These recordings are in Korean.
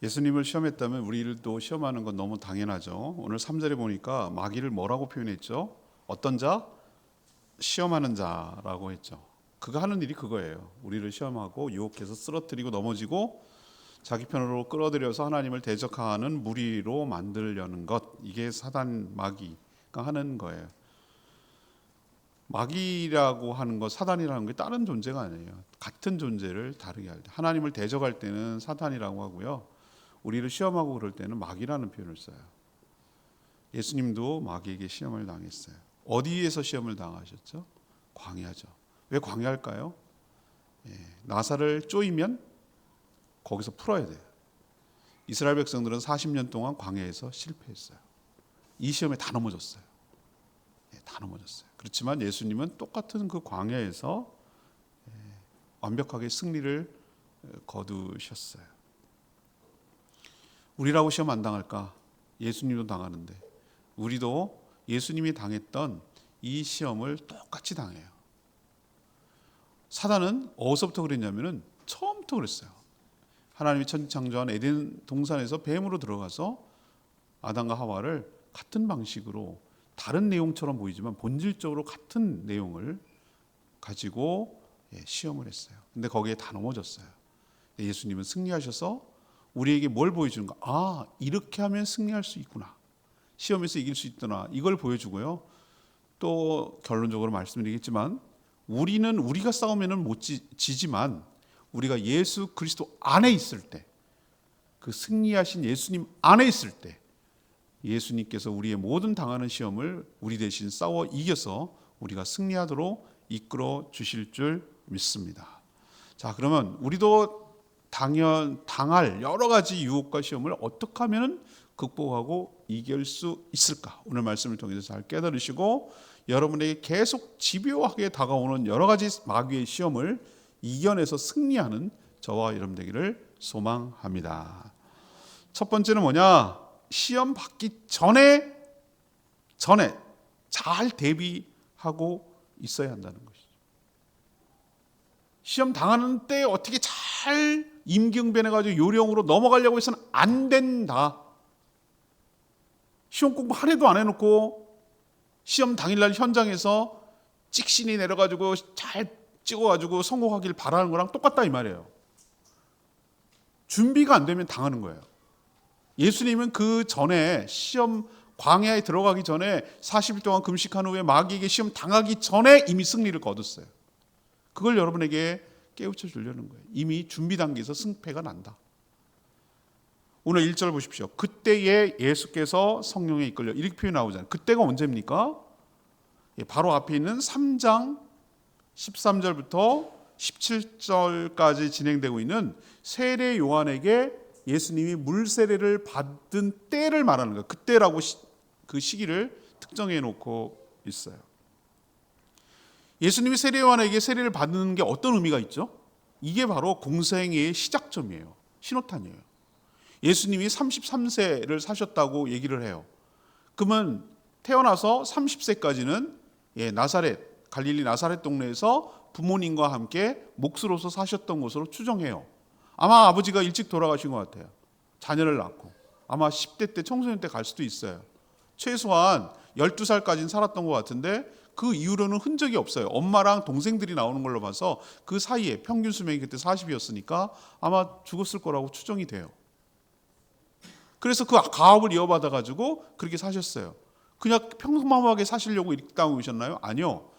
예수님을 시험했다면 우리도 시험하는 건 너무 당연하죠. 오늘 3절에 보니까 마귀를 뭐라고 표현했죠? 어떤 자? 시험하는 자라고 했죠. 그가 하는 일이 그거예요. 우리를 시험하고 유혹해서 쓰러뜨리고 넘어지고 자기 편으로 끌어들여서 하나님을 대적하는 무리로 만들려는 것. 이게 사단 마귀가 하는 거예요. 마귀라고 하는 것, 사단이라는 게 다른 존재가 아니에요. 같은 존재를 다르게 할 때. 하나님을 대적할 때는 사단이라고 하고요. 우리를 시험하고 그럴 때는 마귀라는 표현을 써요. 예수님도 마귀에게 시험을 당했어요. 어디에서 시험을 당하셨죠? 광야죠. 왜 광야일까요? 나사를 쪼이면 거기서 풀어야 돼요. 이스라엘 백성들은 40년 동안 광야에서 실패했어요. 이 시험에 다 넘어졌어요. 다 넘어졌어요. 그렇지만 예수님은 똑같은 그 광야에서 완벽하게 승리를 거두셨어요. 우리라고 시험 안 당할까? 예수님도 당하는데 우리도 예수님이 당했던 이 시험을 똑같이 당해요. 사단은 어디서부터 그랬냐면은 처음부터 그랬어요. 하나님이 천지창조한 에덴 동산에서 뱀으로 들어가서 아담과 하와를 같은 방식으로 다른 내용처럼 보이지만 본질적으로 같은 내용을 가지고 시험을 했어요. 근데 거기에 다 넘어졌어요. 예수님은 승리하셔서 우리에게 뭘 보여주는가? 아, 이렇게 하면 승리할 수 있구나. 시험에서 이길 수 있구나. 이걸 보여주고요. 또 결론적으로 말씀드리겠지만 우리는 우리가 싸우면은 못 지지만 우리가 예수 그리스도 안에 있을 때, 그 승리하신 예수님 안에 있을 때 예수님께서 우리의 모든 당하는 시험을 우리 대신 싸워 이겨서 우리가 승리하도록 이끌어 주실 줄 믿습니다. 자, 그러면 우리도 당할 여러 가지 유혹과 시험을 어떻게 하면 극복하고 이길 수 있을까? 오늘 말씀을 통해서 잘 깨달으시고 여러분에게 계속 집요하게 다가오는 여러 가지 마귀의 시험을 이겨내서 승리하는 저와 여러분 되기를 소망합니다. 첫 번째는 뭐냐? 시험 받기 전에 잘 대비하고 있어야 한다는 것이죠. 시험 당하는 때 어떻게 잘 임기응변해가지고 요령으로 넘어가려고 해서는 안 된다. 시험 공부 한 해도 안 해놓고 시험 당일날 현장에서 찍신이 내려가지고 잘 찍어가지고 성공하길 바라는 거랑 똑같다 이 말이에요. 준비가 안 되면 당하는 거예요. 예수님은 그 전에 시험 광야에 들어가기 전에 40일 동안 금식한 후에 마귀에게 시험 당하기 전에 이미 승리를 거뒀어요. 그걸 여러분에게 깨우쳐 주려는 거예요. 이미 준비 단계에서 승패가 난다. 오늘 1절 보십시오. 그때에 예수께서 성령에 이끌려, 이렇게 표현 나오잖아요. 그때가 언제입니까? 바로 앞에 있는 3장 13절부터 17절까지 진행되고 있는 세례 요한에게 예수님이 물 세례를 받은 때를 말하는 거예요. 그때라고 그 시기를 특정해 놓고 있어요. 예수님이 세례 요한에게 세례를 받는 게 어떤 의미가 있죠? 이게 바로 공생애의 시작점이에요. 신호탄이에요. 예수님이 33세를 사셨다고 얘기를 해요. 그러면 태어나서 30세까지는 나사렛, 갈릴리 나사렛 동네에서 부모님과 함께 몫으로서 사셨던 것으로 추정해요. 아마 아버지가 일찍 돌아가신 것 같아요. 자녀를 낳고. 아마 10대 때 청소년 때 갈 수도 있어요. 최소한 12살까지는 살았던 것 같은데 그 이후로는 흔적이 없어요. 엄마랑 동생들이 나오는 걸로 봐서 그 사이에 평균 수명이 그때 40이었으니까 아마 죽었을 거라고 추정이 돼요. 그래서 그 가업을 이어받아가지고 그렇게 사셨어요. 그냥 평범하게 사시려고 이렇게 땅에 오셨나요? 아니요.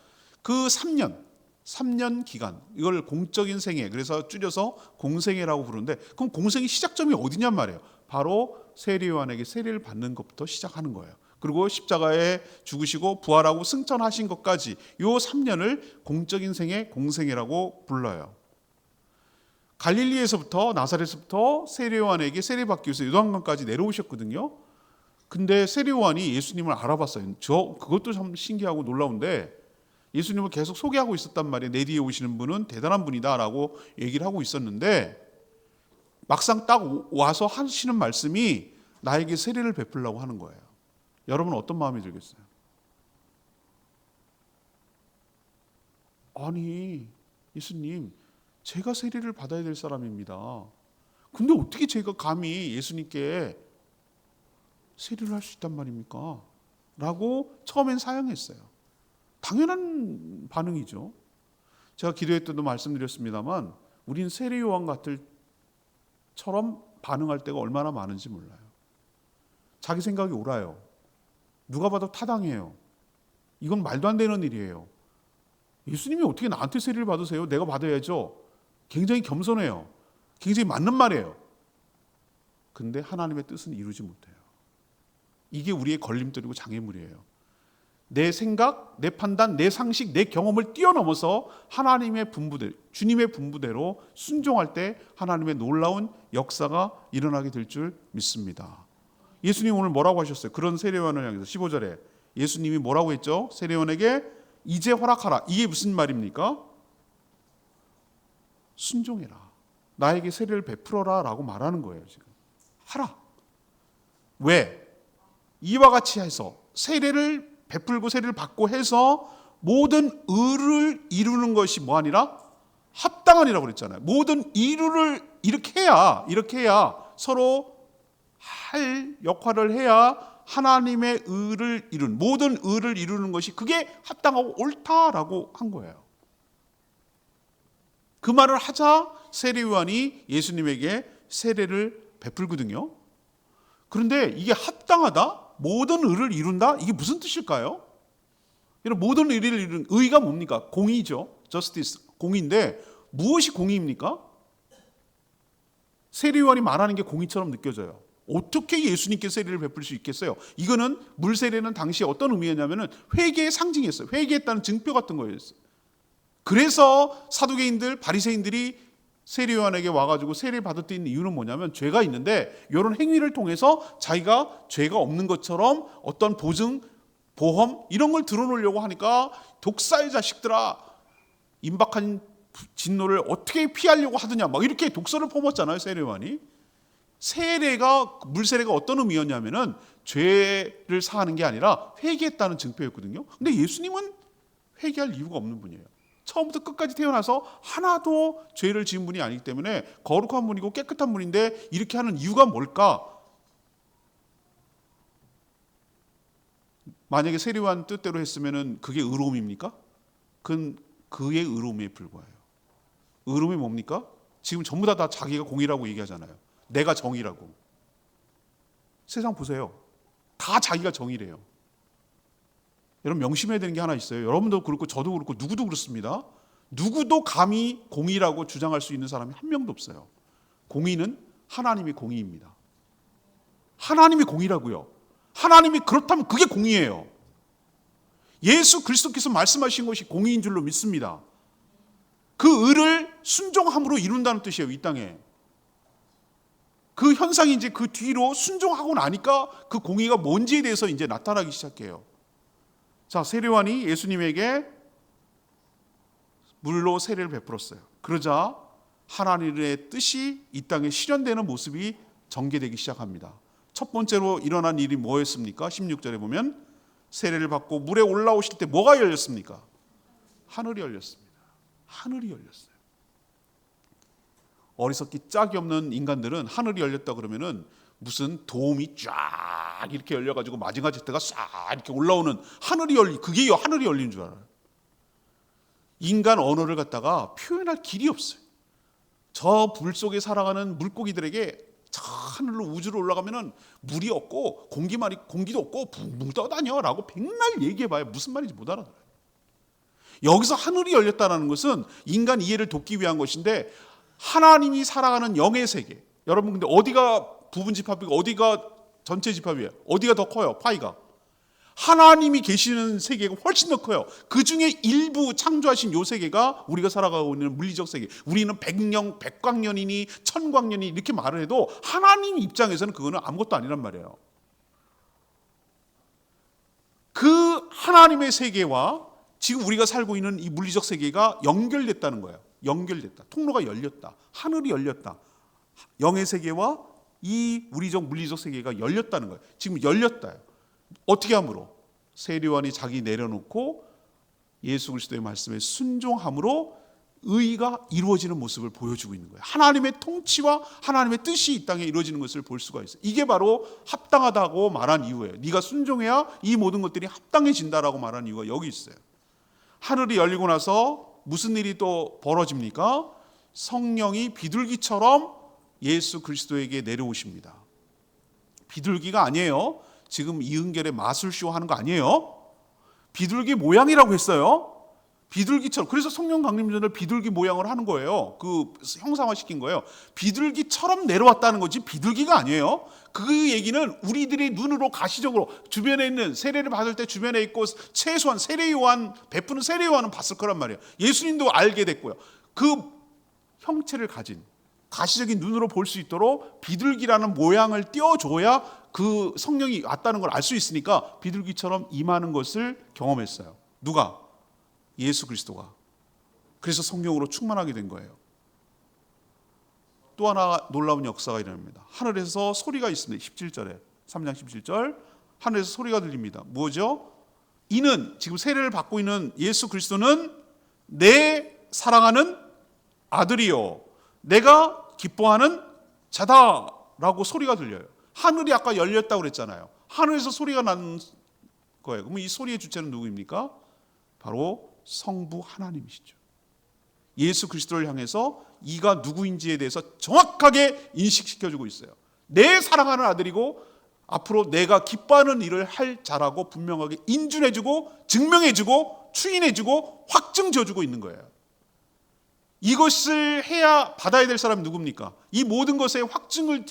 그 3년 기간, 이걸 공적인 생애, 그래서 줄여서 공생애라고 부르는데, 그럼 공생의 시작점이 어디냔 말이에요. 바로 세례 요한에게 세례를 받는 것부터 시작하는 거예요. 그리고 십자가에 죽으시고 부활하고 승천하신 것까지 요 3년을 공적인 생애, 공생애라고 불러요. 갈릴리에서부터 나사렛에서부터 세례 요한에게 세례받기 위해서 요단강까지 내려오셨거든요. 근데 세례 요한이 예수님을 알아봤어요. 그것도 참 신기하고 놀라운데 예수님을 계속 소개하고 있었단 말이에요. 내 뒤에 오시는 분은 대단한 분이다라고 얘기를 하고 있었는데 막상 딱 와서 하시는 말씀이 나에게 세례를 베풀려고 하는 거예요. 여러분은 어떤 마음이 들겠어요? 아니, 예수님, 제가 세례를 받아야 될 사람입니다. 근데 어떻게 제가 감히 예수님께 세례를 할 수 있단 말입니까? 라고 처음엔 사양했어요. 당연한 반응이죠. 제가 기도회 때도 말씀드렸습니다만 우린 세례 요한 처럼 반응할 때가 얼마나 많은지 몰라요. 자기 생각이 옳아요. 누가 봐도 타당해요. 이건 말도 안 되는 일이에요. 예수님이 어떻게 나한테 세례를 받으세요? 내가 받아야죠. 굉장히 겸손해요. 굉장히 맞는 말이에요. 근데 하나님의 뜻은 이루지 못해요. 이게 우리의 걸림돌이고 장애물이에요. 내 생각, 내 판단, 내 상식, 내 경험을 뛰어넘어서 하나님의 분부대로, 주님의 분부대로 순종할 때 하나님의 놀라운 역사가 일어나게 될 줄 믿습니다. 예수님 오늘 뭐라고 하셨어요? 그런 세례요한을 향해서 15절에 예수님이 뭐라고 했죠? 세례요한에게 이제 허락하라. 이게 무슨 말입니까? 순종해라. 나에게 세례를 베풀어라 라고 말하는 거예요. 지금 하라. 왜? 이와 같이 해서 세례를 베풀고 세례를 받고 해서 모든 의를 이루는 것이 뭐 아니라 합당하니라고 그랬잖아요. 모든 이루를 이렇게 해야 서로 할 역할을 해야 하나님의 의를 이루는, 모든 의를 이루는 것이 그게 합당하고 옳다라고 한 거예요. 그 말을 하자 세례 요한이 예수님에게 세례를 베풀거든요. 그런데 이게 합당하다? 모든 의를 이룬다? 이게 무슨 뜻일까요? 이런 모든 의를 이루는 의가 뭡니까? 공의죠. justice, 공의인데 무엇이 공의입니까? 세례 요한이 말하는 게 공의처럼 느껴져요. 어떻게 예수님께 세례를 베풀 수 있겠어요? 이거는 물세례는 당시에 어떤 의미였냐면은 회개의 상징이었어요. 회개했다는 증표 같은 거였어요. 그래서 사두개인들, 바리새인들이 세례 요한에게 와가지고 세례 받을 때 있는 이유는 뭐냐면 죄가 있는데 이런 행위를 통해서 자기가 죄가 없는 것처럼 어떤 보증, 보험 이런 걸 드러내려고 하니까 독사의 자식들아, 임박한 진노를 어떻게 피하려고 하느냐 막 이렇게 독서를 퍼붓잖아요. 세례 요한이. 물세례가 어떤 의미였냐면은 죄를 사하는 게 아니라 회개했다는 증표였거든요. 근데 예수님은 회개할 이유가 없는 분이에요. 처음부터 끝까지 태어나서 하나도 죄를 지은 분이 아니기 때문에 거룩한 분이고 깨끗한 분인데 이렇게 하는 이유가 뭘까? 만약에 세례 요한 뜻대로 했으면은 그게 의로움입니까? 그건 그의 의로움에 불과해요. 의로움이 뭡니까? 지금 전부 다 자기가 공의라고 얘기하잖아요. 내가 정의라고. 세상 보세요. 다 자기가 정의래요. 여러분 명심해야 되는 게 하나 있어요. 여러분도 그렇고 저도 그렇고 누구도 그렇습니다. 누구도 감히 공의라고 주장할 수 있는 사람이 한 명도 없어요. 공의는 하나님의 공의입니다. 하나님이 공의라고요. 하나님이 그렇다면 그게 공의예요. 예수 그리스도께서 말씀하신 것이 공의인 줄로 믿습니다. 그 의를 순종함으로 이룬다는 뜻이에요. 이 땅에. 그 현상이 이제 그 뒤로 순종하고 나니까 그 공의가 뭔지에 대해서 이제 나타나기 시작해요. 자, 세례 요한이 예수님에게 물로 세례를 베풀었어요. 그러자 하나님의 뜻이 이 땅에 실현되는 모습이 전개되기 시작합니다. 첫 번째로 일어난 일이 뭐였습니까? 16절에 보면 세례를 받고 물에 올라오실 때 뭐가 열렸습니까? 하늘이 열렸습니다. 하늘이 열렸어요. 어리석기 짝이 없는 인간들은 하늘이 열렸다 그러면은 무슨 도움이 쫙 이렇게 열려가지고 마징가 제트가 싹 이렇게 올라오는 그게 하늘이 열린 줄 알아요. 인간 언어를 갖다가 표현할 길이 없어요. 저 불 속에 살아가는 물고기들에게 저 하늘로 우주로 올라가면은 물이 없고 공기도 없고 붕붕 떠다녀라고 백날 얘기해봐야 무슨 말인지 못 알아들어요. 여기서 하늘이 열렸다는 것은 인간 이해를 돕기 위한 것인데 하나님이 살아가는 영의 세계. 여러분 근데 어디가 부분 집합이고 어디가 전체 집합이에요? 어디가 더 커요? 파이가. 하나님이 계시는 세계가 훨씬 더 커요. 그 중에 일부 창조하신 요 세계가 우리가 살아가고 있는 물리적 세계. 우리는 백광년이니 천광년이 이렇게 말을 해도 하나님 입장에서는 그거는 아무것도 아니란 말이에요. 그 하나님의 세계와 지금 우리가 살고 있는 이 물리적 세계가 연결됐다는 거예요. 연결됐다. 통로가 열렸다. 하늘이 열렸다. 영의 세계와 이 우리적 물리적 세계가 열렸다는 거예요. 지금 열렸다요. 어떻게 함으로? 세례 요한이 자기 내려놓고 예수 그리스도의 말씀에 순종함으로 의가 이루어지는 모습을 보여주고 있는 거예요. 하나님의 통치와 하나님의 뜻이 이 땅에 이루어지는 것을 볼 수가 있어요. 이게 바로 합당하다고 말한 이유예요. 네가 순종해야 이 모든 것들이 합당해진다라고 말한 이유가 여기 있어요. 하늘이 열리고 나서 무슨 일이 또 벌어집니까? 성령이 비둘기처럼 예수 그리스도에게 내려오십니다. 비둘기가 아니에요. 지금 이은결의 마술쇼 하는 거 아니에요. 비둘기 모양이라고 했어요. 비둘기처럼. 그래서 성령 강림전을 비둘기 모양을 하는 거예요. 그 형상화시킨 거예요. 비둘기처럼 내려왔다는 거지 비둘기가 아니에요. 그 얘기는 우리들이 눈으로 가시적으로 주변에 있는 세례를 받을 때 주변에 있고 최소한 세례요한 베푸는 세례요한은 봤을 거란 말이에요. 예수님도 알게 됐고요. 그 형체를 가진 가시적인 눈으로 볼 수 있도록 비둘기라는 모양을 띄워줘야 그 성령이 왔다는 걸 알 수 있으니까 비둘기처럼 임하는 것을 경험했어요. 누가? 예수 그리스도가. 그래서 성령으로 충만하게 된 거예요. 또 하나 놀라운 역사가 일어납니다. 하늘에서 소리가 있습니다. 17절에 3장 17절 하늘에서 소리가 들립니다. 뭐죠? 이는 지금 세례를 받고 있는 예수 그리스도는 내 사랑하는 아들이요 내가 기뻐하는 자다라고 소리가 들려요. 하늘이 아까 열렸다고 그랬잖아요. 하늘에서 소리가 나는 거예요. 그럼 이 소리의 주체는 누구입니까? 바로 성부 하나님이시죠. 예수 그리스도를 향해서 이가 누구인지에 대해서 정확하게 인식시켜주고 있어요. 내 사랑하는 아들이고 앞으로 내가 기뻐하는 일을 할 자라고 분명하게 인준해주고 증명해주고 추인해주고 확증지어주고 있는 거예요. 이것을 해야 받아야 될 사람이 누굽니까? 이 모든 것에 확증을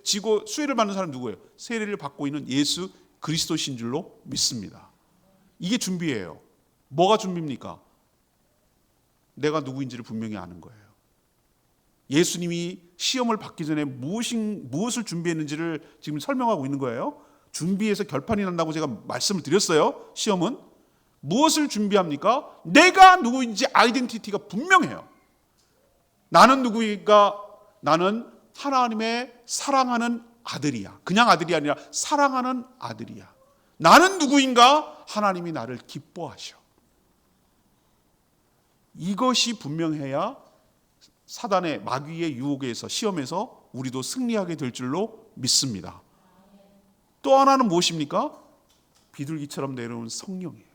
지고 수혜를 받는 사람이 누구예요? 세례를 받고 있는 예수 그리스도신 줄로 믿습니다. 이게 준비예요. 뭐가 준비입니까? 내가 누구인지를 분명히 아는 거예요. 예수님이 시험을 받기 전에 무엇을 준비했는지를 지금 설명하고 있는 거예요. 준비해서 결판이 난다고 제가 말씀을 드렸어요. 시험은 무엇을 준비합니까? 내가 누구인지 아이덴티티가 분명해요. 나는 누구인가? 나는 하나님의 사랑하는 아들이야. 그냥 아들이 아니라 사랑하는 아들이야. 나는 누구인가? 하나님이 나를 기뻐하셔. 이것이 분명해야 사단의 마귀의 유혹에서 시험에서 우리도 승리하게 될 줄로 믿습니다. 또 하나는 무엇입니까? 비둘기처럼 내려오는 성령이에요.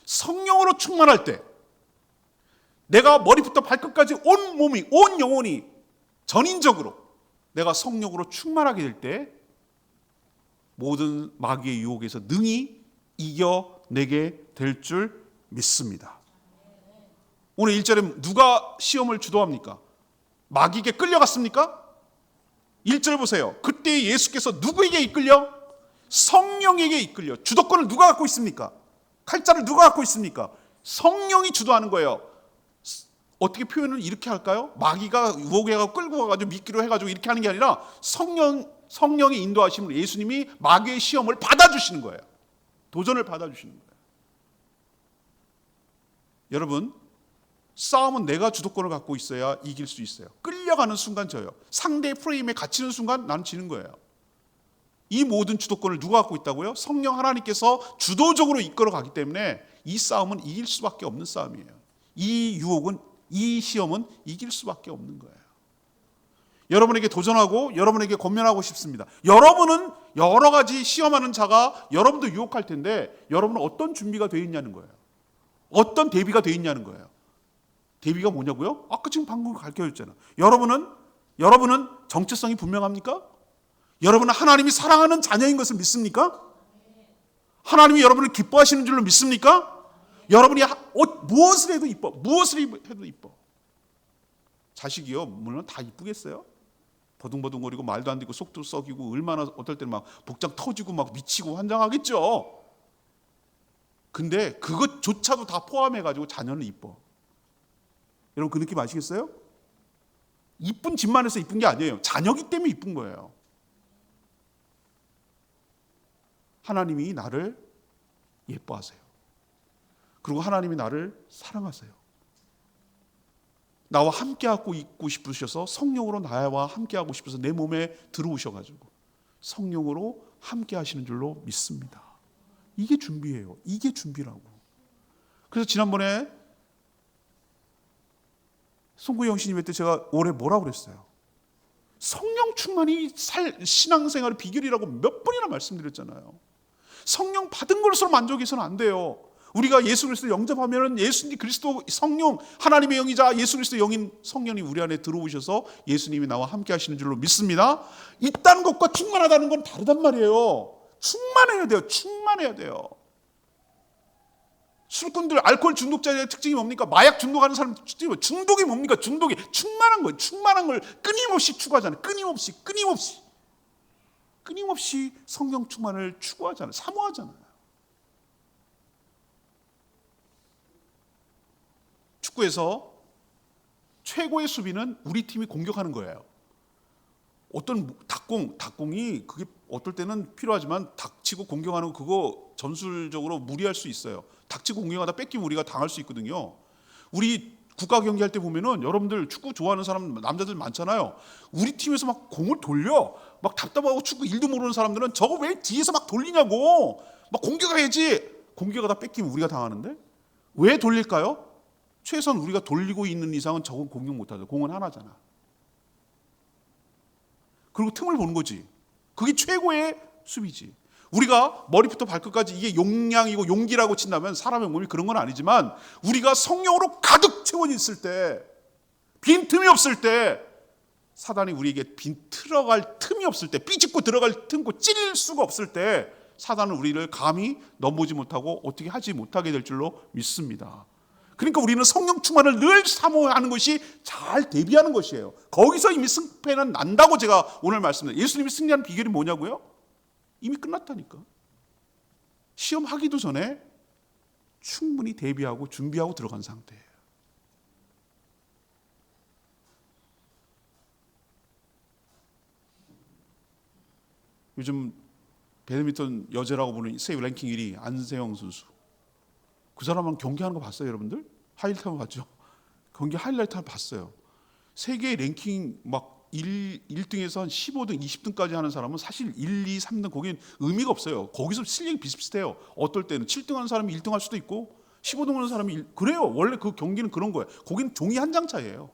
성령으로 충만할 때 내가 머리부터 발끝까지 온 몸이 온 영혼이 전인적으로 내가 성령으로 충만하게 될 때 모든 마귀의 유혹에서 능히 이겨내게 될 줄 믿습니다. 오늘 1절에 누가 시험을 주도합니까? 마귀에게 끌려갔습니까? 1절 보세요. 그때 예수께서 누구에게 이끌려? 성령에게 이끌려. 주도권을 누가 갖고 있습니까? 칼자를 누가 갖고 있습니까? 성령이 주도하는 거예요. 어떻게 표현을 이렇게 할까요? 마귀가 유혹해가지고 끌고 가가지고 미끼로 해가지고 이렇게 하는 게 아니라 성령의 인도하심으로 예수님이 마귀의 시험을 받아주시는 거예요. 도전을 받아주시는 거예요. 여러분, 싸움은 내가 주도권을 갖고 있어야 이길 수 있어요. 끌려가는 순간 져요. 상대의 프레임에 갇히는 순간 나는 지는 거예요. 이 모든 주도권을 누가 갖고 있다고요? 성령 하나님께서 주도적으로 이끌어 가기 때문에 이 싸움은 이길 수밖에 없는 싸움이에요. 이 유혹은, 이 시험은 이길 수밖에 없는 거예요. 여러분에게 도전하고 여러분에게 권면하고 싶습니다. 여러분은 여러 가지 시험하는 자가 여러분도 유혹할 텐데 여러분은 어떤 준비가 되어 있냐는 거예요. 어떤 대비가 되어 있냐는 거예요. 대비가 뭐냐고요? 아까 지금 방금 가르쳐줬잖아. 여러분은 정체성이 분명합니까? 여러분은 하나님이 사랑하는 자녀인 것을 믿습니까? 하나님이 여러분을 기뻐하시는 줄로 믿습니까? 여러분이 무엇을 해도 이뻐. 무엇을 해도 이뻐. 자식이요. 물론 다 이쁘겠어요? 버둥버둥거리고 말도 안 되고 속도 썩이고 얼마나 어떨 때는 막 복장 터지고 막 미치고 환장하겠죠. 근데 그것조차도 다 포함해가지고 자녀는 이뻐. 여러분 그 느낌 아시겠어요? 이쁜 집만 해서 이쁜 게 아니에요. 자녀기 때문에 이쁜 거예요. 하나님이 나를 예뻐하세요. 그리고 하나님이 나를 사랑하세요. 나와 함께하고 있고 싶으셔서 성령으로 나와 함께하고 싶어서 내 몸에 들어오셔가지고 성령으로 함께하시는 줄로 믿습니다. 이게 준비예요. 이게 준비라고. 그래서 지난번에 송구희 형신님 때 제가 올해 뭐라고 그랬어요? 성령 충만이 신앙생활의 비결이라고 몇 번이나 말씀드렸잖아요. 성령 받은 것으로 만족해서는 안 돼요. 우리가 예수 그리스도 영접하면 예수님 그리스도 성령, 하나님의 영이자 예수 그리스도 영인 성령이 우리 안에 들어오셔서 예수님이 나와 함께 하시는 줄로 믿습니다. 있다는 것과 충만하다는 건 다르단 말이에요. 충만해야 돼요. 충만해야 돼요. 술꾼들, 알코올 중독자의 특징이 뭡니까? 마약 중독하는 사람 특징이 뭡니까? 중독이 뭡니까? 중독이 충만한 거예요. 충만한 걸 끊임없이 추구하잖아요. 끊임없이 성령 충만을 추구하잖아요. 사모하잖아요. 축구에서 최고의 수비는 우리 팀이 공격하는 거예요. 어떤 닭공이 그게 어떨 때는 필요하지만 닥치고 공격하는 거 그거 전술적으로 무리할 수 있어요. 닥치고 공격하다 뺏기면 우리가 당할 수 있거든요. 우리 국가 경기할 때 보면은 여러분들 축구 좋아하는 사람 남자들 많잖아요. 우리 팀에서 막 공을 돌려 막 답답하고 축구 일도 모르는 사람들은 저거 왜 뒤에서 막 돌리냐고 막 공격해야지. 공격하다 뺏기면 우리가 당하는데 왜 돌릴까요? 최소한 우리가 돌리고 있는 이상은 저건 공격 못하죠. 공은 하나잖아. 그리고 틈을 보는 거지. 그게 최고의 수비지. 우리가 머리부터 발끝까지 이게 용량이고 용기라고 친다면 사람의 몸이 그런 건 아니지만 우리가 성령으로 가득 채워 있을 때, 빈틈이 없을 때, 사단이 우리에게 들어갈 틈이 없을 때, 삐집고 들어갈 틈고 찔릴 수가 없을 때 사단은 우리를 감히 넘보지 못하고 어떻게 하지 못하게 될 줄로 믿습니다. 그러니까 우리는 성령 충만을 늘 사모하는 것이 잘 대비하는 것이에요. 거기서 이미 승패는 난다고 제가 오늘 말씀드려요. 예수님이 승리한 비결이 뭐냐고요? 이미 끝났다니까. 시험하기도 전에 충분히 대비하고 준비하고 들어간 상태예요. 요즘 배드민턴 여제라고 부르는 세계 랭킹 1위 안세영 선수. 그 사람은 경기하는 거 봤어요, 여러분들? 하이라이트 한번 봤죠? 경기 하이라이트 한번 봤어요. 세계 랭킹 막 1등에서 한 15등, 20등까지 하는 사람은 사실 1, 2, 3등 거긴 의미가 없어요. 거기서 실력이 비슷비슷해요. 어떨 때는 7등 하는 사람이 1등 할 수도 있고 15등 하는 사람이 그래요. 원래 그 경기는 그런 거예요. 거긴 종이 한 장 차이예요.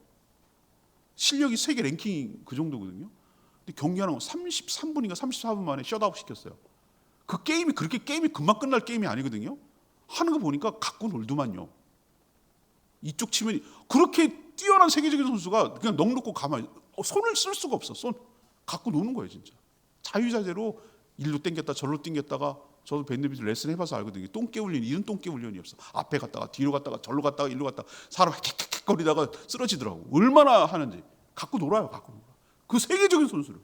실력이 세계 랭킹 그 정도거든요. 근데 경기하는 거 33분인가 34분 만에 셧아웃 시켰어요. 그 게임이 그렇게 게임이 금방 끝날 게임이 아니거든요. 하는 거 보니까 갖고 놀더만요. 이쪽 치면 그렇게 뛰어난 세계적인 선수가 그냥 넋 놓고 가만히 손을 쓸 수가 없어. 손 갖고 노는 거예요, 진짜. 자유자재로 일로 땡겼다 저로 땡겼다가 저도 배드민턴 레슨 해봐서 알거든요. 똥개 훈련, 이런 똥개 훈련이 없어. 앞에 갔다가 뒤로 갔다가 절로 갔다가 일로 갔다가 사람 킥킥킥거리다가 쓰러지더라고. 얼마나 하는지 갖고 놀아요, 갖고 놀아. 그 세계적인 선수를.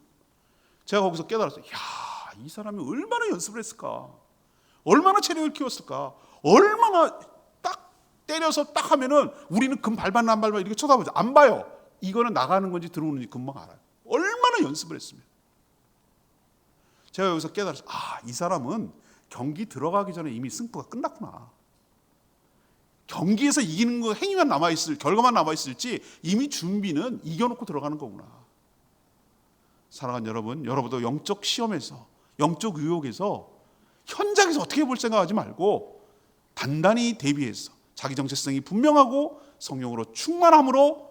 제가 거기서 깨달았어요. 야, 이 사람이 얼마나 연습을 했을까? 얼마나 체력을 키웠을까? 얼마나 딱 때려서 딱 하면은 우리는 금 밟았나 안 밟았나 이렇게 쳐다보죠. 안 봐요. 이거는 나가는 건지 들어오는지 금방 알아요. 얼마나 연습을 했으면. 제가 여기서 깨달았어요. 아, 이 사람은 경기 들어가기 전에 이미 승부가 끝났구나. 경기에서 이기는 거 행위만 남아있을, 결과만 남아있을지 이미 준비는 이겨놓고 들어가는 거구나. 사랑하는 여러분, 여러분도 영적 시험에서, 영적 유혹에서 현장에서 어떻게 볼 생각하지 말고 단단히 대비해서 자기 정체성이 분명하고 성령으로 충만함으로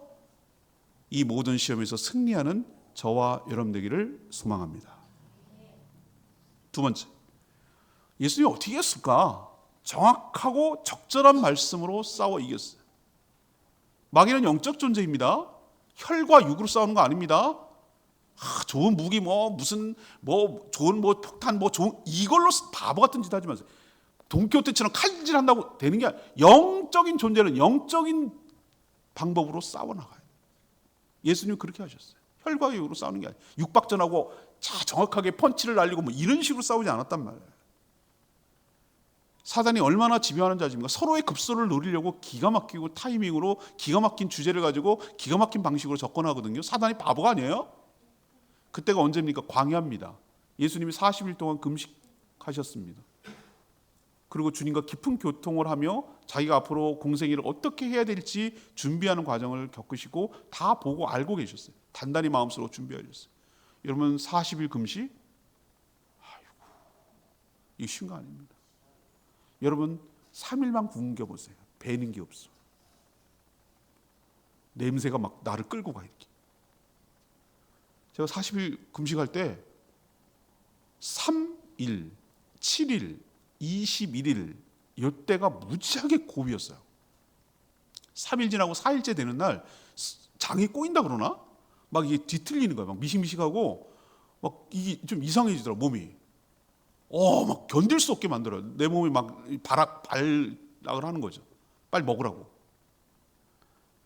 이 모든 시험에서 승리하는 저와 여러분 되기를 소망합니다. 두 번째, 예수님이 어떻게 이겼을까? 정확하고 적절한 말씀으로 싸워 이겼어요. 마귀는 영적 존재입니다. 혈과 육으로 싸우는 거 아닙니다. 좋은 무기 무슨 좋은 폭탄 좋은 이걸로 바보 같은 짓 하지 마세요. 돈키호테처럼 칼질한다고 되는 게 아니라 영적인 존재는 영적인 방법으로 싸워 나가요. 예수님은 그렇게 하셨어요. 혈과 육으로 싸우는 게 아니에요. 육박전하고 정확하게 펀치를 날리고 이런 식으로 싸우지 않았단 말이에요. 사단이 얼마나 집요하는 자입니까? 서로의 급소를 노리려고 기가 막히고 타이밍으로 기가 막힌 주제를 가지고 기가 막힌 방식으로 접근하거든요. 사단이 바보가 아니에요? 그때가 언제입니까? 광야입니다. 예수님이 40일 동안 금식하셨습니다. 그리고 주님과 깊은 교통을 하며 자기가 앞으로 공생애를 어떻게 해야 될지 준비하는 과정을 겪으시고 다 보고 알고 계셨어요. 단단히 마음속으로 준비하셨어요. 여러분 40일 금식? 이게 쉬운 거 아닙니다. 여러분 3일만 굶겨 보세요. 배는 게 없어. 냄새가 막 나를 끌고 가 이렇게. 제가 40일 금식할 때 3일, 7일, 21일 이때가 무지하게 고비였어요. 3일 지나고 4일째 되는 날 장이 꼬인다 그러나? 막 이게 뒤틀리는 거야. 막 미식미식하고 막 이게 좀 이상해지더라 몸이. 막 견딜 수 없게 만들어요. 내 몸이 막 발락을 하는 거죠. 빨리 먹으라고.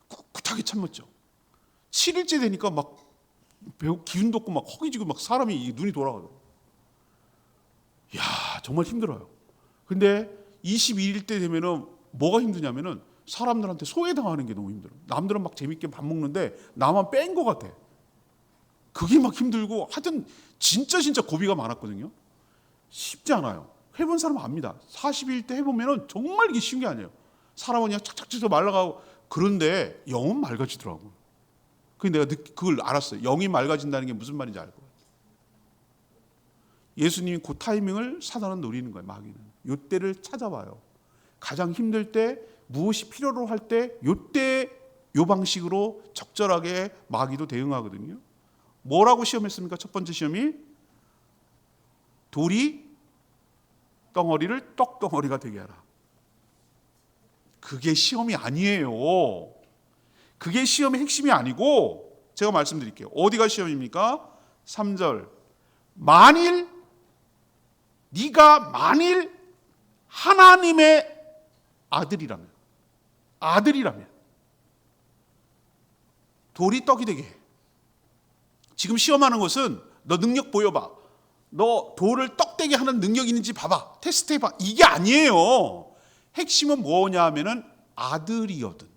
꿋꿋하게 참았죠. 7일째 되니까 막 기운도 없고 막 허기지고 막 사람이 눈이 돌아가더라고요. 이야, 정말 힘들어요. 근데 22일 때 되면은 뭐가 힘드냐면은 사람들한테 소외당하는 게 너무 힘들어요. 남들은 막 재밌게 밥 먹는데 나만 뺀 것 같아. 그게 막 힘들고 하여튼 진짜 고비가 많았거든요. 쉽지 않아요. 해본 사람은 압니다. 40일 때 해보면은 정말 이게 쉬운 게 아니에요. 사람은 그냥 착착 말라가고 그런데 영은 맑아지더라고요. 그래서 내가 그걸 알았어요. 영이 맑아진다는 게 무슨 말인지 알고. 예수님이 그 타이밍을 사단은 노리는 거예요. 마귀는. 요때를 찾아봐요. 가장 힘들 때 무엇이 필요로 할 때 요때 요 방식으로 적절하게 마귀도 대응하거든요. 뭐라고 시험했습니까? 첫 번째 시험이 돌이 덩어리를 떡덩어리가 되게 하라. 그게 시험이 아니에요. 그게 시험의 핵심이 아니고 제가 말씀드릴게요. 어디가 시험입니까? 3절. 네가 만일 하나님의 아들이라면 돌이 떡이 되게 해. 지금 시험하는 것은 너 능력 보여봐. 너 돌을 떡되게 하는 능력이 있는지 봐봐. 테스트해봐. 이게 아니에요. 핵심은 뭐냐 하면은 아들이거든.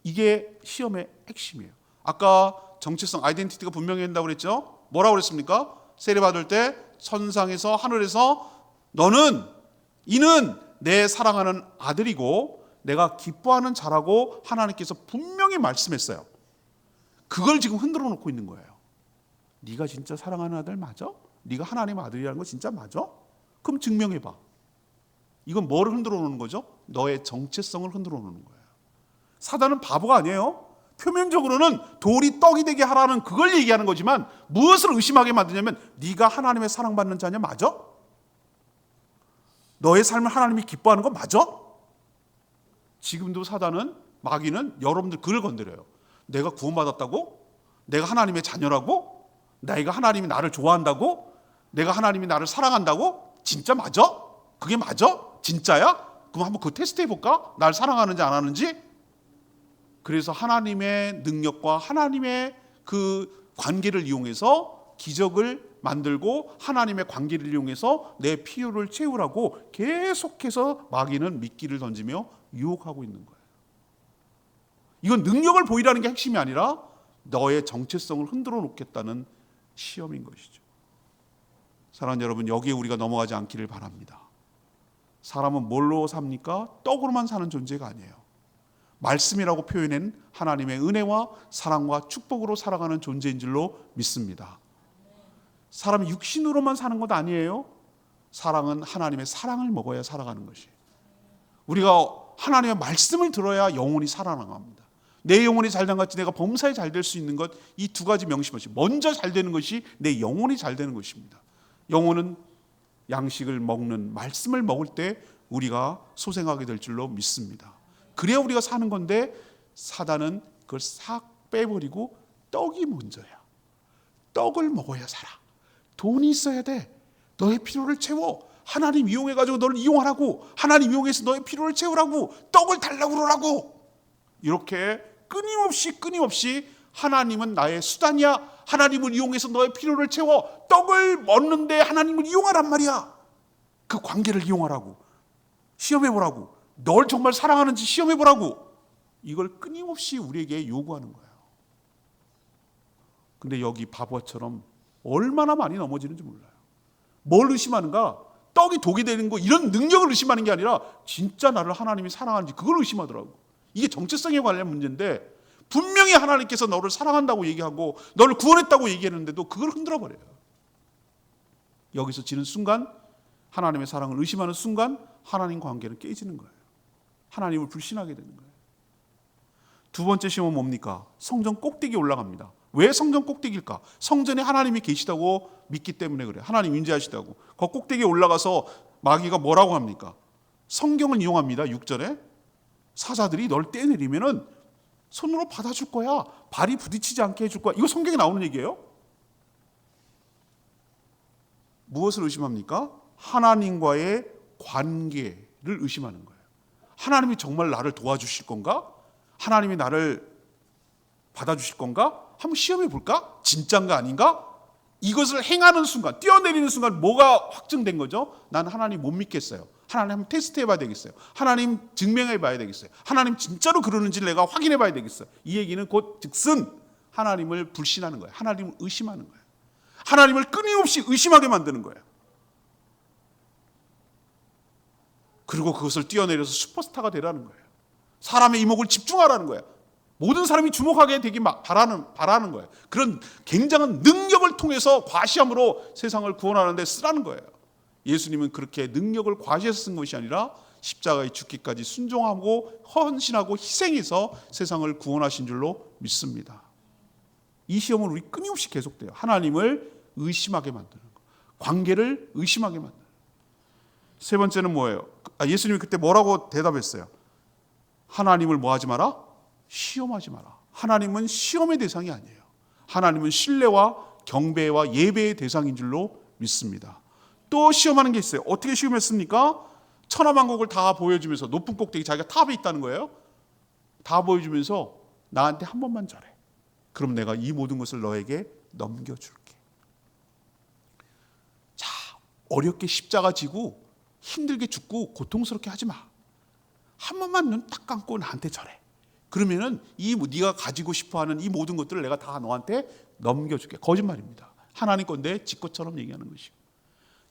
이게 시험의 핵심이에요. 아까 정체성, 아이덴티티가 분명히 한다고 그랬죠? 뭐라고 그랬습니까? 세례 받을 때 천상에서 하늘에서 이는 내 사랑하는 아들이고 내가 기뻐하는 자라고 하나님께서 분명히 말씀했어요. 그걸 지금 흔들어 놓고 있는 거예요. 네가 진짜 사랑하는 아들 맞아? 네가 하나님 아들이라는 거 진짜 맞아? 그럼 증명해봐. 이건 뭐를 흔들어 놓는 거죠? 너의 정체성을 흔들어 놓는 거예요. 사단은 바보가 아니에요. 표면적으로는 돌이 떡이 되게 하라는 그걸 얘기하는 거지만 무엇을 의심하게 만드냐면 네가 하나님의 사랑받는 자냐 맞아? 너의 삶을 하나님이 기뻐하는 거 맞아? 지금도 사단은 마귀는 여러분들 그걸 건드려요. 내가 구원받았다고? 내가 하나님의 자녀라고? 내가 하나님이 나를 좋아한다고? 내가 하나님이 나를 사랑한다고? 진짜 맞아? 그게 맞아? 진짜야? 그럼 한번 그 테스트 해볼까? 날 사랑하는지 안 하는지? 그래서 하나님의 능력과 하나님의 그 관계를 이용해서 기적을 만들고 하나님의 관계를 이용해서 내 필요를 채우라고 계속해서 마귀는 미끼를 던지며 유혹하고 있는 거예요. 이건 능력을 보이라는 게 핵심이 아니라 너의 정체성을 흔들어 놓겠다는 시험인 것이죠. 사랑하는 여러분, 여기에 우리가 넘어가지 않기를 바랍니다. 사람은 뭘로 삽니까? 떡으로만 사는 존재가 아니에요. 말씀이라고 표현한 하나님의 은혜와 사랑과 축복으로 살아가는 존재인 줄로 믿습니다. 사람이 육신으로만 사는 것 아니에요. 사랑은 하나님의 사랑을 먹어야 살아가는 것이. 우리가 하나님의 말씀을 들어야 영혼이 살아나갑니다. 내 영혼이 잘된 같이 내가 범사에 잘 될 수 있는 것, 이 두 가지 명심하시. 먼저 잘 되는 것이 내 영혼이 잘 되는 것입니다. 영혼은 양식을 먹는 말씀을 먹을 때 우리가 소생하게 될 줄로 믿습니다. 그래야 우리가 사는 건데 사단은 그걸 싹 빼버리고 떡이 먼저야. 떡을 먹어야 살아. 돈이 있어야 돼. 너의 필요를 채워. 하나님 이용해가지고 너를 이용하라고. 하나님 이용해서 너의 필요를 채우라고. 떡을 달라고 그러라고. 이렇게 끊임없이 하나님은 나의 수단이야. 하나님을 이용해서 너의 필요를 채워. 떡을 먹는데 하나님을 이용하란 말이야. 그 관계를 이용하라고. 시험해보라고. 널 정말 사랑하는지 시험해보라고. 이걸 끊임없이 우리에게 요구하는 거예요. 근데 여기 바보처럼 얼마나 많이 넘어지는지 몰라요. 뭘 의심하는가? 떡이 독이 되는 거 이런 능력을 의심하는 게 아니라 진짜 나를 하나님이 사랑하는지 그걸 의심하더라고. 이게 정체성에 관련 문제인데 분명히 하나님께서 너를 사랑한다고 얘기하고 너를 구원했다고 얘기했는데도 그걸 흔들어버려요. 여기서 지는 순간 하나님의 사랑을 의심하는 순간 하나님 관계는 깨지는 거예요. 하나님을 불신하게 되는 거예요. 두 번째 시험은 뭡니까? 성전 꼭대기에 올라갑니다. 왜 성전 꼭대기일까? 성전에 하나님이 계시다고 믿기 때문에 그래요. 하나님 임재하시다고. 그 꼭대기에 올라가서 마귀가 뭐라고 합니까? 성경을 이용합니다. 6절에 사자들이 널 떼내리면은 손으로 받아줄 거야. 발이 부딪히지 않게 해줄 거야. 이거 성경에 나오는 얘기예요. 무엇을 의심합니까? 하나님과의 관계를 의심하는 거예요. 하나님이 정말 나를 도와주실 건가? 하나님이 나를 받아주실 건가? 한번 시험해 볼까? 진짠가 아닌가? 이것을 행하는 순간, 뛰어내리는 순간 뭐가 확증된 거죠? 난 하나님 못 믿겠어요. 하나님 한번 테스트해 봐야 되겠어요. 하나님 증명해 봐야 되겠어요. 하나님 진짜로 그러는지를 내가 확인해 봐야 되겠어요. 이 얘기는 곧 즉슨 하나님을 불신하는 거예요. 하나님을 의심하는 거예요. 하나님을 끊임없이 의심하게 만드는 거예요. 그리고 그것을 뛰어내려서 슈퍼스타가 되라는 거예요. 사람의 이목을 집중하라는 거예요. 모든 사람이 주목하게 되기 바라는 거예요. 그런 굉장한 능력을 통해서 과시함으로 세상을 구원하는 데 쓰라는 거예요. 예수님은 그렇게 능력을 과시해서 쓴 것이 아니라 십자가에 죽기까지 순종하고 헌신하고 희생해서 세상을 구원하신 줄로 믿습니다. 이 시험은 우리 끊임없이 계속돼요. 하나님을 의심하게 만드는 거. 관계를 의심하게 만드는 거. 세 번째는 뭐예요? 예수님이 그때 뭐라고 대답했어요? 하나님을 뭐 하지 마라? 시험하지 마라. 하나님은 시험의 대상이 아니에요. 하나님은 신뢰와 경배와 예배의 대상인 줄로 믿습니다. 또 시험하는 게 있어요. 어떻게 시험했습니까? 천하만국을 다 보여주면서 높은 꼭대기 자기가 탑에 있다는 거예요. 다 보여주면서 나한테 한 번만 잘해. 그럼 내가 이 모든 것을 너에게 넘겨줄게. 자, 어렵게 십자가 지고 힘들게 죽고 고통스럽게 하지 마. 한 번만 눈 딱 감고 나한테 절해. 그러면은 네가 가지고 싶어하는 이 모든 것들을 내가 다 너한테 넘겨줄게. 거짓말입니다. 하나님 건데 지 것처럼 얘기하는 것이고.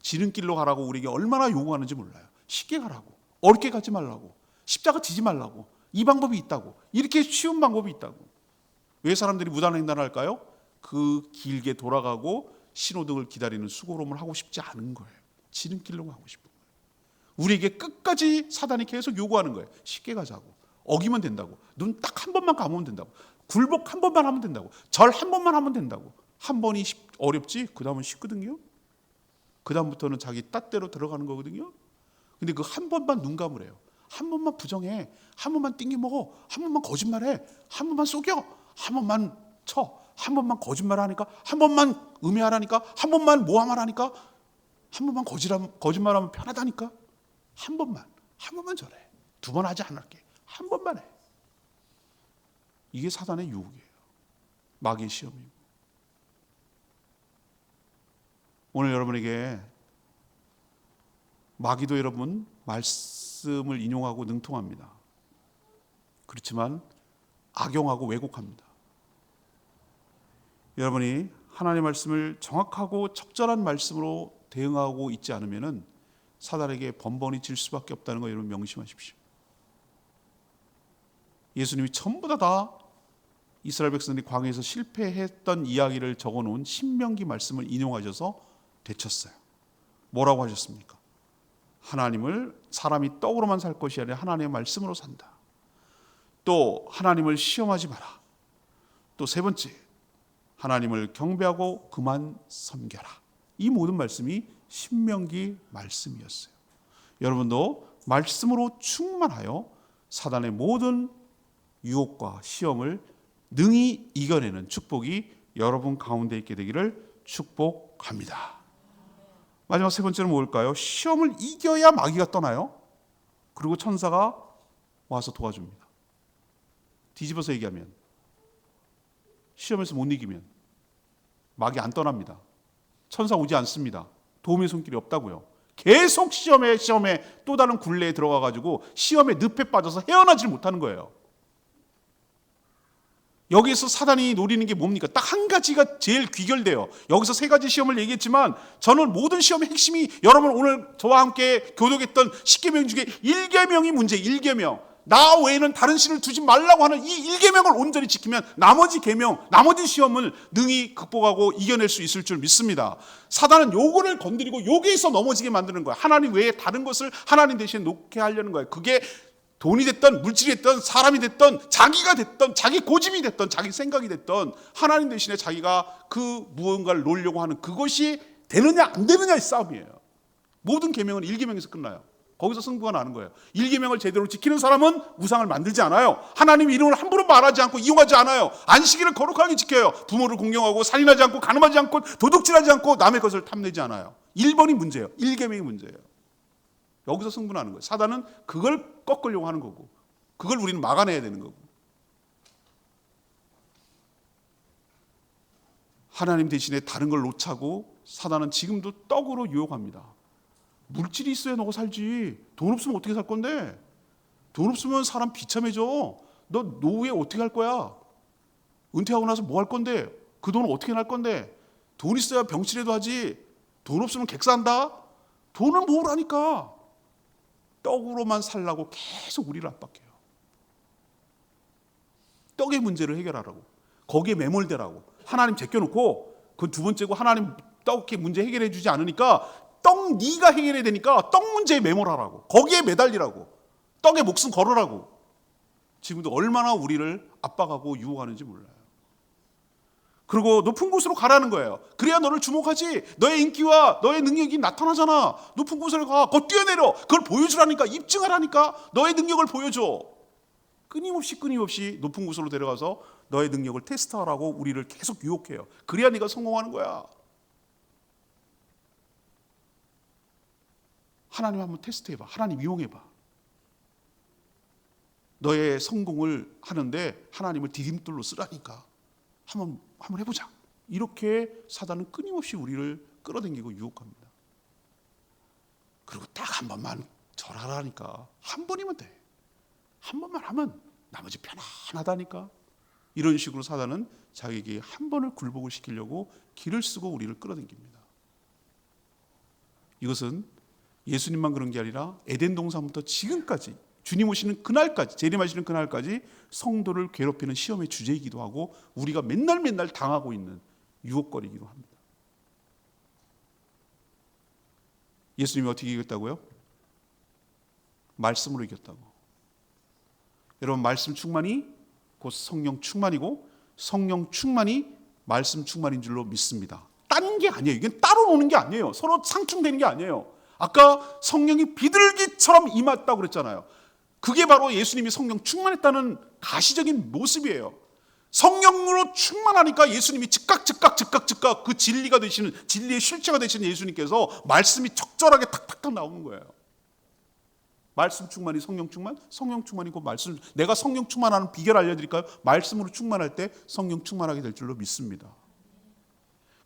지름길로 가라고 우리에게 얼마나 요구하는지 몰라요. 쉽게 가라고. 어렵게 가지 말라고. 십자가 지지 말라고. 이 방법이 있다고. 이렇게 쉬운 방법이 있다고. 왜 사람들이 무단횡단을 할까요? 그 길게 돌아가고 신호등을 기다리는 수고로움을 하고 싶지 않은 거예요. 지름길로 가고 싶은 거예요. 우리에게 끝까지 사단이 계속 요구하는 거예요. 쉽게 가자고. 어기면 된다고. 눈 딱 한 번만 감으면 된다고. 굴복 한 번만 하면 된다고. 절 한 번만 하면 된다고. 한 번이 어렵지? 그 다음은 쉽거든요. 그 다음부터는 자기 딴대로 들어가는 거거든요. 근데 그 한 번만 눈 감으래요. 한 번만 부정해. 한 번만 띵겨 먹어. 한 번만 거짓말해. 한 번만 속여. 한 번만 쳐. 한 번만 거짓말하니까. 한 번만 음해하라니까. 한 번만 모함하라니까. 한 번만 거짓말하면 편하다니까. 한 번만 저래. 두 번 하지 않을게. 한 번만 해. 이게 사단의 유혹이에요. 마귀의 시험이고. 오늘 여러분에게 마귀도 여러분 말씀을 인용하고 능통합니다. 그렇지만 악용하고 왜곡합니다. 여러분이 하나님의 말씀을 정확하고 적절한 말씀으로 대응하고 있지 않으면 사단에게 번번이 질 수밖에 없다는 거 여러분 명심하십시오. 예수님이 전부 다 이스라엘 백성들이 광야에서 실패했던 이야기를 적어놓은 신명기 말씀을 인용하셔서 되쳤어요. 뭐라고 하셨습니까? 하나님을 사람이 떡으로만 살 것이 아니라 하나님의 말씀으로 산다. 또 하나님을 시험하지 마라. 또 세 번째, 하나님을 경배하고 그만 섬겨라. 이 모든 말씀이 신명기 말씀이었어요. 여러분도 말씀으로 충만하여 사단의 모든 유혹과 시험을 능히 이겨내는 축복이 여러분 가운데 있게 되기를 축복합니다. 마지막 세 번째는 뭘까요? 시험을 이겨야 마귀가 떠나요. 그리고 천사가 와서 도와줍니다. 뒤집어서 얘기하면 시험에서 못 이기면 마귀 안 떠납니다. 천사 오지 않습니다. 도움의 손길이 없다고요. 계속 시험에 또 다른 굴레에 들어가가지고 시험의 늪에 빠져서 헤어나질 못하는 거예요. 여기에서 사단이 노리는 게 뭡니까? 딱 한 가지가 제일 귀결돼요. 여기서 세 가지 시험을 얘기했지만 저는 모든 시험의 핵심이 여러분 오늘 저와 함께 교독했던 10계명 중에 1계명이 문제. 1계명. 나 외에는 다른 신을 두지 말라고 하는 이 1계명을 온전히 지키면 나머지 계명, 나머지 시험을 능히 극복하고 이겨낼 수 있을 줄 믿습니다. 사단은 요거를 건드리고 여기에서 넘어지게 만드는 거예요. 하나님 외에 다른 것을 하나님 대신에 놓게 하려는 거예요. 그게 돈이 됐던 물질이 됐던 사람이 됐던 자기가 됐던 자기 고집이 됐던 자기 생각이 됐던 하나님 대신에 자기가 그 무언가를 놓으려고 하는 그것이 되느냐 안 되느냐의 싸움이에요. 모든 계명은 1계명에서 끝나요. 거기서 승부가 나는 거예요. 1계명을 제대로 지키는 사람은 우상을 만들지 않아요. 하나님 이름을 함부로 말하지 않고 이용하지 않아요. 안식일을 거룩하게 지켜요. 부모를 공경하고 살인하지 않고 간음하지 않고 도둑질하지 않고 남의 것을 탐내지 않아요. 1번이 문제예요. 1계명이 문제예요. 여기서 승부나는 거예요. 사단은 그걸 꺾으려고 하는 거고 그걸 우리는 막아내야 되는 거고. 하나님 대신에 다른 걸 놓자고 사단은 지금도 떡으로 유혹합니다. 물질이 있어야 너가 살지. 돈 없으면 어떻게 살 건데? 돈 없으면 사람 비참해져. 너 노후에 어떻게 할 거야? 은퇴하고 나서 뭐 할 건데? 그 돈은 어떻게 날 건데? 돈 있어야 병치레도 하지. 돈 없으면 객사한다? 돈은 모으라니까. 떡으로만 살라고 계속 우리를 압박해요. 떡의 문제를 해결하라고. 거기에 매몰되라고. 하나님 제껴놓고 그건 두 번째고 하나님 떡의 문제 해결해 주지 않으니까 떡 네가 해결해야 되니까 떡 문제에 매몰하라고. 거기에 매달리라고. 떡에 목숨 걸으라고. 지금도 얼마나 우리를 압박하고 유혹하는지 몰라요. 그리고 높은 곳으로 가라는 거예요. 그래야 너를 주목하지. 너의 인기와 너의 능력이 나타나잖아. 높은 곳으로 가. 거 뛰어내려. 그걸 보여주라니까. 입증하라니까. 너의 능력을 보여줘. 끊임없이 높은 곳으로 데려가서 너의 능력을 테스트하라고 우리를 계속 유혹해요. 그래야 네가 성공하는 거야. 하나님 한번 테스트해봐. 하나님 이용해봐. 너의 성공을 하는데 하나님을 디딤돌로 쓰라니까. 한번 해보자. 이렇게 사단은 끊임없이 우리를 끌어당기고 유혹합니다. 그리고 딱 한 번만 절하라니까. 한 번이면 돼. 한 번만 하면 나머지 편안하다니까. 이런 식으로 사단은 자기에게 한 번을 굴복을 시키려고 길을 쓰고 우리를 끌어당깁니다. 이것은 예수님만 그런 게 아니라 에덴 동산부터 지금까지 주님 오시는 그날까지, 재림하시는 그날까지 성도를 괴롭히는 시험의 주제이기도 하고 우리가 맨날 당하고 있는 유혹거리이기도 합니다. 예수님이 어떻게 이겼다고요? 말씀으로 이겼다고. 여러분, 말씀 충만이 곧 성령 충만이고 성령 충만이 말씀 충만인 줄로 믿습니다. 딴 게 아니에요. 이건 따로 노는 게 아니에요. 서로 상충되는 게 아니에요. 아까 성령이 비둘기처럼 임했다고 그랬잖아요. 그게 바로 예수님이 성령 충만했다는 가시적인 모습이에요. 성령으로 충만하니까 예수님이 즉각 그 진리가 되시는, 진리의 실체가 되시는 예수님께서 말씀이 적절하게 탁탁탁 나오는 거예요. 말씀 충만이 성령 충만, 성령 충만이 곧 말씀. 내가 성령 충만하는 비결 알려드릴까요? 말씀으로 충만할 때 성령 충만하게 될 줄로 믿습니다.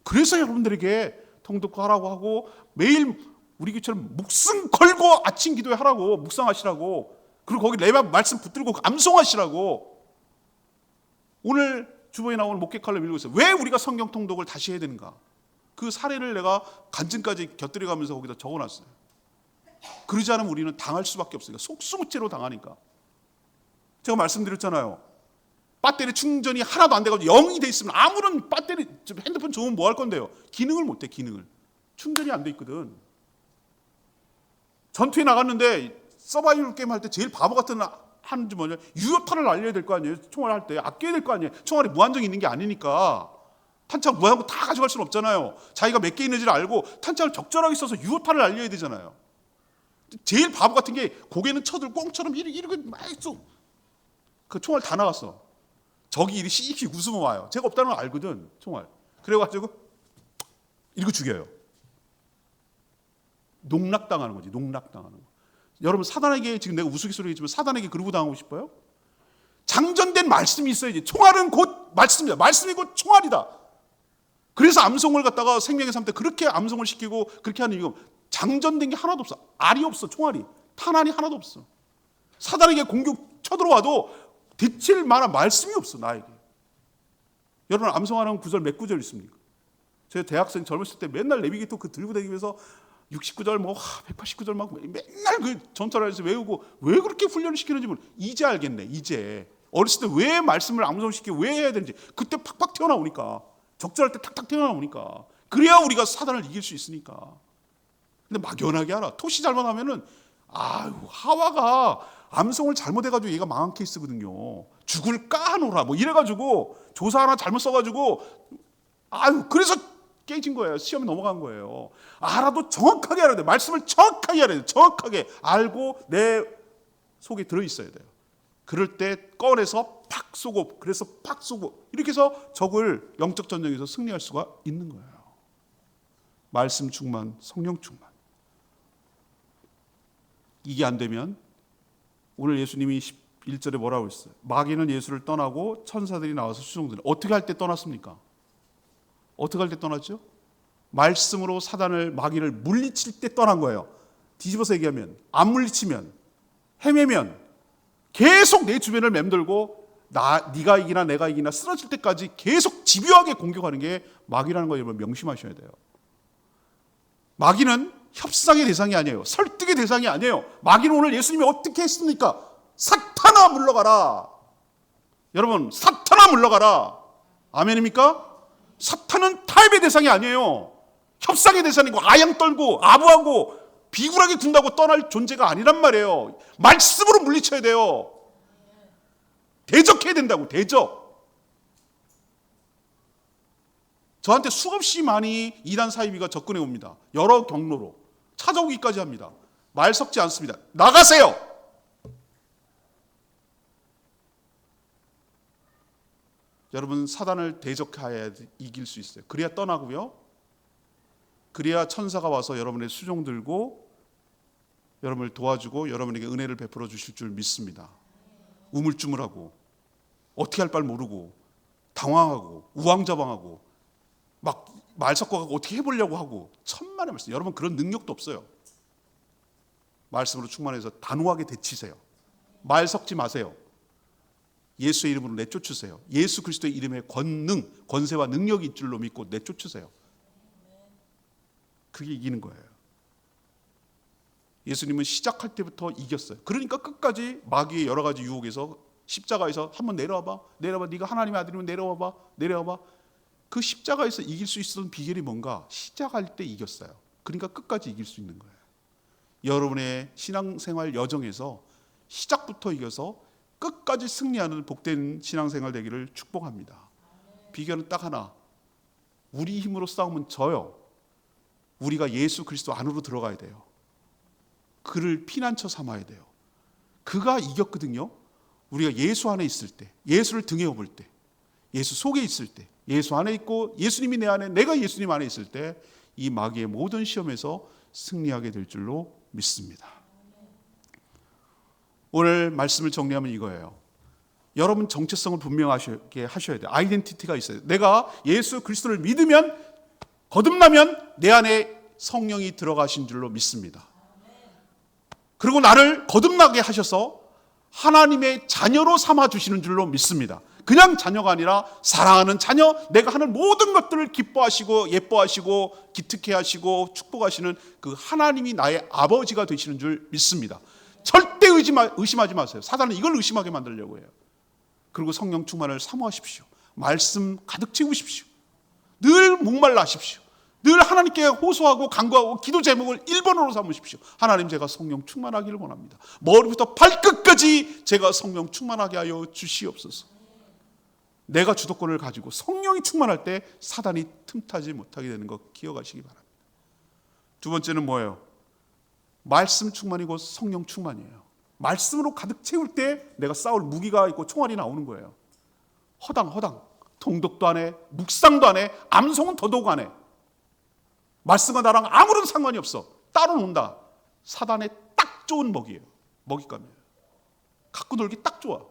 그래서 여러분들에게 통독하라고 하고 매일 우리 교회처럼 목숨 걸고 아침 기도회 하라고, 묵상하시라고, 그리고 거기 레바 말씀 붙들고 암송하시라고. 오늘 주보에 나오는 목회 칼럼 읽고 있어요. 왜 우리가 성경 통독을 다시 해야 되는가? 그 사례를 내가 간증까지 곁들여 가면서 거기다 적어놨어요. 그러지 않으면 우리는 당할 수밖에 없으니까. 속수무책으로 당하니까. 제가 말씀드렸잖아요. 배터리 충전이 하나도 안 돼가지고 0이 돼 있으면 아무런 배터리, 핸드폰 좋으면 뭐 할 건데요? 기능을 못해, 기능을. 충전이 안 돼 있거든. 전투에 나갔는데 서바이벌 게임 할 때 제일 바보 같은 하는지 뭐냐, 유효탄을 날려야 될 거 아니에요. 총알 할 때 아껴야 될 거 아니에요. 총알이 무한정이 있는 게 아니니까. 탄창 무한정 다 가져갈 수는 없잖아요. 자기가 몇 개 있는지를 알고 탄창을 적절하게 써서 유효탄을 날려야 되잖아요. 제일 바보 같은 게 고개는 쳐들 꽁처럼 이러고 막 쏘. 그 총알 다 나갔어. 적이 이리 씩 웃으면 와요. 제가 없다는 걸 알거든, 총알. 그래가지고 이러고 죽여요. 농락당하는 거지, 농락당하는 거. 여러분, 사단에게, 지금 내가 우스갯소리 했지만 사단에게 그러고 당하고 싶어요? 장전된 말씀이 있어야지. 총알은 곧 말씀이다. 말씀이 곧 총알이다. 그래서 암송을 갖다가 생명의 삶 때 그렇게 암송을 시키고 그렇게 하는 이유가 장전된 게 하나도 없어. 알이 없어, 총알이. 탄환이 하나도 없어. 사단에게 공격 쳐들어와도 대칠 만한 말씀이 없어, 나에게. 여러분, 암송하는 구절 몇 구절 있습니까? 제가 대학생 젊었을 때 맨날 내비게이터 그 들고 다니면서 69절, 189절 막 맨날 그 전철에서 외우고, 왜 그렇게 훈련을 시키는지 이제 알겠네, 이제. 어렸을 때 왜 말씀을 암송시키고 왜 해야 되는지 그때 팍팍 튀어나오니까. 적절할 때 탁탁 튀어나오니까. 그래야 우리가 사단을 이길 수 있으니까. 근데 막연하게 알아. 토시 잘못하면은, 하와가 암송을 잘못해가지고 얘가 망한 케이스거든요. 죽을까 하노라 뭐 이래가지고 조사 하나 잘못 써가지고 그래서 깨진 거예요. 시험에 넘어간 거예요. 알아도 정확하게 알아야 돼요. 말씀을 정확하게 알아야 돼요. 정확하게 알고 내 속에 들어있어야 돼요. 그럴 때 꺼내서 팍 쏘고, 그래서 팍 쏘고, 이렇게 해서 적을 영적 전쟁에서 승리할 수가 있는 거예요. 말씀 충만, 성령 충만. 이게 안 되면 오늘 예수님이 1절에 뭐라고 했어요? 마귀는 예수를 떠나고 천사들이 나와서 수종들을 어떻게 할 때 떠났습니까? 어떻게 할 때 떠났죠? 말씀으로 사단을, 마귀를 물리칠 때 떠난 거예요. 뒤집어서 얘기하면 안 물리치면, 헤매면 계속 내 주변을 맴돌고 네가 이기나 내가 이기나 쓰러질 때까지 계속 집요하게 공격하는 게 마귀라는 거 여러분 명심하셔야 돼요. 마귀는 협상의 대상이 아니에요. 설득의 대상이 아니에요. 마귀는 오늘 예수님이 어떻게 했습니까? 사탄아 물러가라. 여러분, 사탄아 물러가라. 아멘입니까? 사탄은 타협의 대상이 아니에요. 협상의 대상이고 아양 떨고 아부하고 비굴하게 군다고 떠날 존재가 아니란 말이에요. 말씀으로 물리쳐야 돼요. 대적해야 된다고. 대적. 저한테 수없이 많이 이단 사이비가 접근해 옵니다. 여러 경로로 찾아오기까지 합니다. 말 섞지 않습니다. 나가세요. 여러분, 사단을 대적해야 이길 수 있어요. 그래야 떠나고요. 그래야 천사가 와서 여러분의 수종 들고 여러분을 도와주고 여러분에게 은혜를 베풀어 주실 줄 믿습니다. 우물쭈물하고 어떻게 할 바를 모르고 당황하고 우왕좌왕하고 막 말 섞어가고 어떻게 해보려고 하고 천만의 말씀. 여러분 그런 능력도 없어요. 말씀으로 충만해서 단호하게 대치세요. 말 섞지 마세요. 예수의 이름으로 내쫓으세요. 예수 그리스도의 이름에 권능, 권세와 능력이 있을 줄로 믿고 내쫓으세요. 그게 이기는 거예요. 예수님은 시작할 때부터 이겼어요. 그러니까 끝까지 마귀의 여러 가지 유혹에서 십자가에서 한번 내려와봐. 네가 하나님의 아들이면 내려와봐. 그 십자가에서 이길 수 있었던 비결이 뭔가? 시작할 때 이겼어요. 그러니까 끝까지 이길 수 있는 거예요. 여러분의 신앙생활 여정에서 시작부터 이겨서 끝까지 승리하는 복된 신앙생활 되기를 축복합니다. 비결은 딱 하나. 우리 힘으로 싸우면 져요. 우리가 예수 그리스도 안으로 들어가야 돼요. 그를 피난처 삼아야 돼요. 그가 이겼거든요. 우리가 예수 안에 있을 때, 예수를 등에 업을 때, 예수 속에 있을 때, 예수 안에 있고 예수님이 내 안에, 내가 예수님 안에 있을 때 이 마귀의 모든 시험에서 승리하게 될 줄로 믿습니다. 오늘 말씀을 정리하면 이거예요. 여러분 정체성을 분명하게 하셔야 돼요. 아이덴티티가 있어요. 내가 예수 그리스도를 믿으면, 거듭나면 내 안에 성령이 들어가신 줄로 믿습니다. 그리고 나를 거듭나게 하셔서 하나님의 자녀로 삼아주시는 줄로 믿습니다. 그냥 자녀가 아니라 사랑하는 자녀, 내가 하는 모든 것들을 기뻐하시고 예뻐하시고 기특해 하시고 축복하시는 그 하나님이 나의 아버지가 되시는 줄 믿습니다. 절대 의심하지 마세요. 사단은 이걸 의심하게 만들려고 해요. 그리고 성령 충만을 사모하십시오. 말씀 가득 채우십시오. 늘 목말라 하십시오. 늘 하나님께 호소하고 간구하고 기도 제목을 1번으로 삼으십시오. 하나님, 제가 성령 충만하기를 원합니다. 머리부터 발끝까지 제가 성령 충만하게 하여 주시옵소서. 내가 주도권을 가지고 성령이 충만할 때 사단이 틈타지 못하게 되는 거 기억하시기 바랍니다. 두 번째는 뭐예요? 말씀 충만이고 성령 충만이에요. 말씀으로 가득 채울 때 내가 싸울 무기가 있고 총알이 나오는 거예요. 허당 통독도 안 해, 묵상도 안 해, 암송은 더더욱 안 해. 말씀과 나랑 아무런 상관이 없어. 따로 논다. 사단의 딱 좋은 먹이에요. 먹잇감이에요. 갖고 놀기 딱 좋아.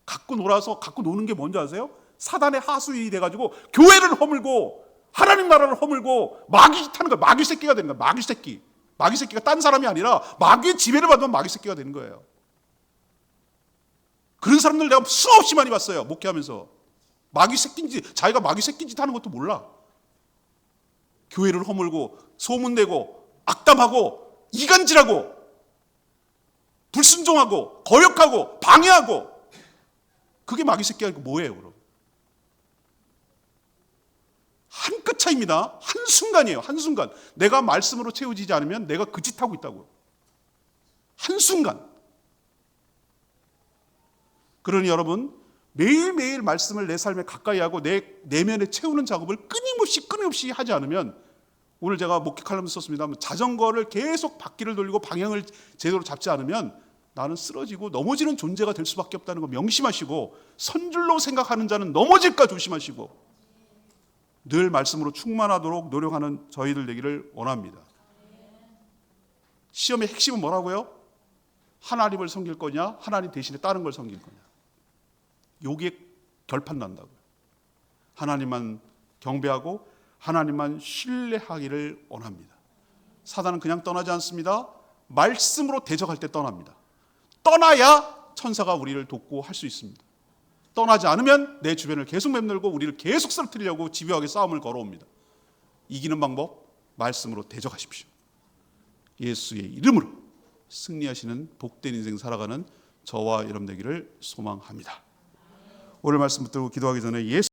갖고 놀아서 갖고 노는 게 뭔지 아세요? 사단의 하수인이 돼가지고 교회를 허물고 하나님 나라를 허물고 마귀 짓하는 거야. 마귀 새끼가 되는 거야. 마귀 새끼. 마귀 새끼가 딴 사람이 아니라 마귀의 지배를 받으면 마귀 새끼가 되는 거예요. 그런 사람들 내가 수없이 많이 봤어요. 목회하면서. 마귀 새끼인지, 자기가 마귀 새끼인 짓 하는 것도 몰라. 교회를 허물고 소문내고 악담하고 이간질하고 불순종하고 거역하고 방해하고, 그게 마귀 새끼가 아니고 뭐예요 그럼? 한 끗 차이입니다. 한순간이에요. 한순간. 내가 말씀으로 채워지지 않으면 내가 그 짓 하고 있다고요. 한순간. 그러니 여러분, 매일매일 말씀을 내 삶에 가까이 하고 내 내면에 채우는 작업을 끊임없이 하지 않으면, 오늘 제가 목회 칼럼을 썼습니다만, 자전거를 계속 바퀴를 돌리고 방향을 제대로 잡지 않으면 나는 쓰러지고 넘어지는 존재가 될 수밖에 없다는 거 명심하시고, 선줄로 생각하는 자는 넘어질까 조심하시고, 늘 말씀으로 충만하도록 노력하는 저희들 되기를 원합니다. 시험의 핵심은 뭐라고요? 하나님을 섬길 거냐, 하나님 대신에 다른 걸 섬길 거냐. 여기에 결판 난다고요. 하나님만 경배하고 하나님만 신뢰하기를 원합니다. 사단은 그냥 떠나지 않습니다. 말씀으로 대적할 때 떠납니다. 떠나야 천사가 우리를 돕고 할 수 있습니다. 떠나지 않으면 내 주변을 계속 맴돌고 우리를 계속 쓰러뜨리려고 집요하게 싸움을 걸어옵니다. 이기는 방법, 말씀으로 대적하십시오. 예수의 이름으로 승리하시는 복된 인생 살아가는 저와 여러분 되기를 소망합니다. 오늘 말씀 붙들고 기도하기 전에 예수